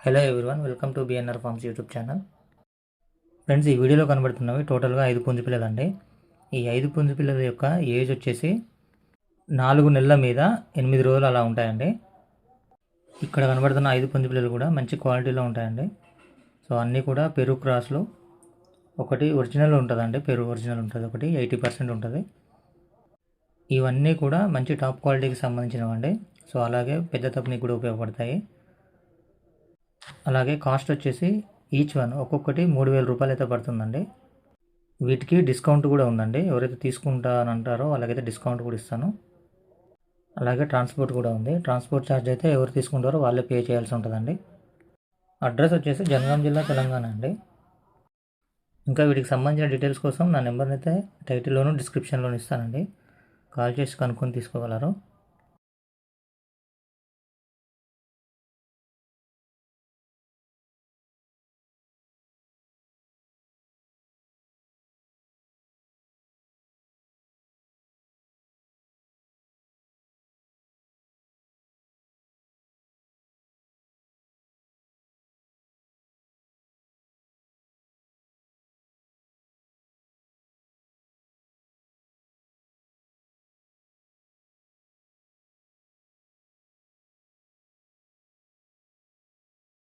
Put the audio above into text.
Hello everyone, welcome to BNR forms YouTube channel. Friends, ఈ వీడియోలో కనబడుతున్నవి టోటల్గా 5 పుంజు పిల్లలు అండి. ఈ 5 పుంజు పిల్లల యొక్క ఏజ్ వచ్చేసి 4 నెలల మీద 8 రోజులు అలా ఉంటాయండి. ఇక్కడ కనబడుతున్న 5 పుంజు పిల్లలు కూడా మంచి క్వాలిటీలో ఉంటాయండి. సో అన్నీ కూడా పెరుగు క్రాస్లు. ఒకటి ఒరిజినల్ ఉంటుందండి, పెరుగు ఒరిజినల్ ఉంటుంది, ఒకటి 80% ఉంటుంది. ఇవన్నీ కూడా మంచి టాప్ క్వాలిటీకి సంబంధించినవండి. సో అలాగే పెద్ద తప్పనికి కూడా ఉపయోగపడతాయి. అలాగే కాస్ట్ వచ్చేసి ఈచ్ వన్ ఒక్కొక్కటి 3,000 రూపాయలు అయితే పడుతుందండి. వీటికి డిస్కౌంట్ కూడా ఉందండి. ఎవరైతే తీసుకుంటానంటారో వాళ్ళకైతే డిస్కౌంట్ కూడా ఇస్తాను. అలాగే ట్రాన్స్పోర్ట్ కూడా ఉంది. ట్రాన్స్పోర్ట్ ఛార్జ్ అయితే ఎవరు తీసుకుంటారో వాళ్ళే పే చేయాల్సి ఉంటుందండి. అడ్రస్ వచ్చేసి జనగాం జిల్లా, తెలంగాణ అండి. ఇంకా వీటికి సంబంధించిన డీటెయిల్స్ కోసం నా నెంబర్ని అయితే టైటిల్లోనూ డిస్క్రిప్షన్లోనూ ఇస్తానండి. కాల్ చేసి కనుక్కొని తీసుకోగలరు.